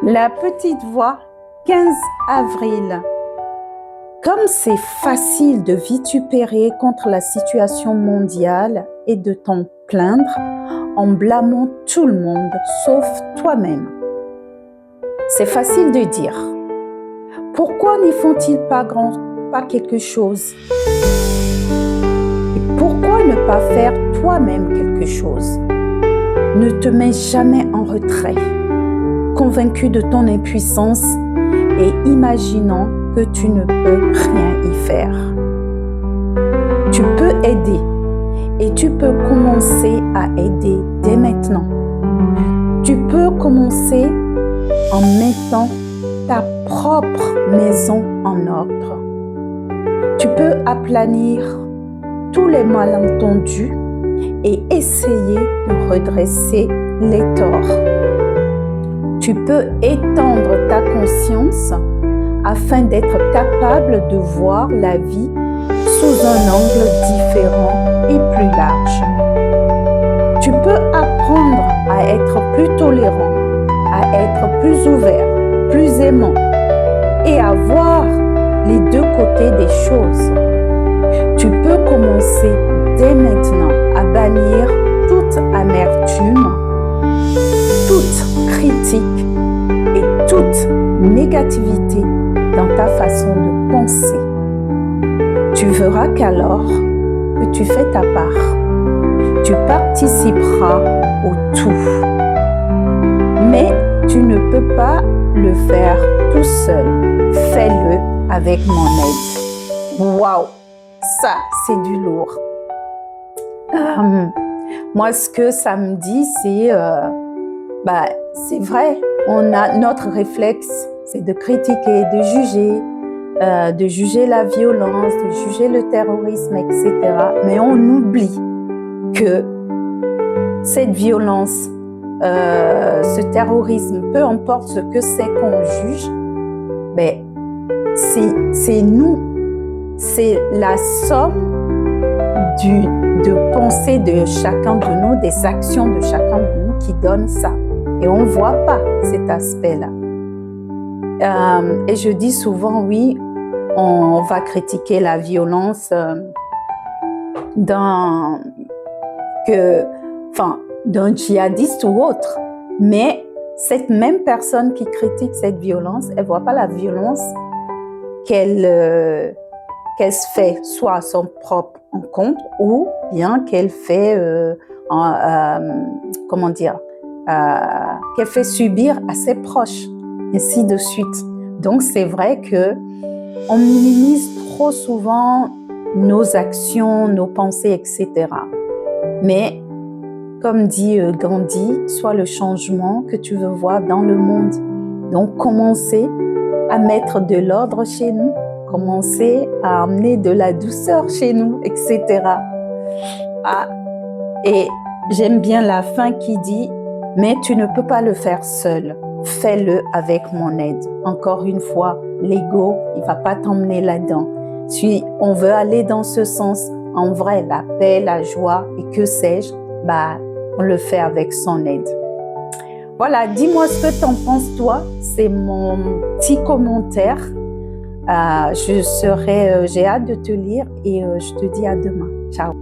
La petite voix, 15 avril. Comme c'est facile de vitupérer contre la situation mondiale et de t'en plaindre en blâmant tout le monde sauf toi-même. C'est facile de dire. Pourquoi n'y font-ils pas quelque chose? Et pourquoi ne pas faire toi-même quelque chose? Ne te mets jamais en retrait, convaincu de ton impuissance et imaginant que tu ne peux rien y faire. Tu peux aider et tu peux commencer à aider dès maintenant. Tu peux commencer en mettant ta propre maison en ordre. Tu peux aplanir tous les malentendus et essayer de redresser les torts. Tu peux étendre ta conscience afin d'être capable de voir la vie sous un angle différent et plus large. Tu peux apprendre à être plus tolérant, à être plus ouvert, plus aimant et à voir les deux côtés des choses. Tu peux commencer dès maintenant à bannir toute amertume, toute critique et toute négativité dans ta façon de penser. Tu verras qu'alors que tu fais ta part, tu participeras au tout. Mais tu ne peux pas le faire tout seul. Fais-le avec mon aide. Waouh! Ça, c'est du lourd. Moi, ce que ça me dit, c'est vrai, on a notre réflexe, c'est de critiquer, de juger la violence, de juger le terrorisme, etc. Mais on oublie que cette violence, ce terrorisme, peu importe ce que c'est qu'on juge, c'est nous, c'est la somme de pensée de chacun de nous, des actions de chacun de nous qui donne ça. Et on ne voit pas cet aspect-là. Et je dis souvent, oui, on va critiquer la violence d'un djihadiste ou autre. Mais cette même personne qui critique cette violence, elle ne voit pas la violence qu'elle se fait soit à son propre encontre ou bien qu'elle fait, qu'elle fait subir à ses proches, ainsi de suite. Donc c'est vrai que on minimise trop souvent nos actions, nos pensées, etc. Mais comme dit Gandhi, sois le changement que tu veux voir dans le monde. Donc commencez à mettre de l'ordre chez nous, commencer à amener de la douceur chez nous, etc. Et j'aime bien la fin qui dit « Mais tu ne peux pas le faire seul, fais-le avec mon aide. » Encore une fois, l'ego, il ne va pas t'emmener là-dedans. Si on veut aller dans ce sens, en vrai, la paix, la joie et que sais-je, on le fait avec son aide. Voilà, dis-moi ce que tu en penses toi, c'est mon petit commentaire. J'ai hâte de te lire et je te dis à demain. Ciao.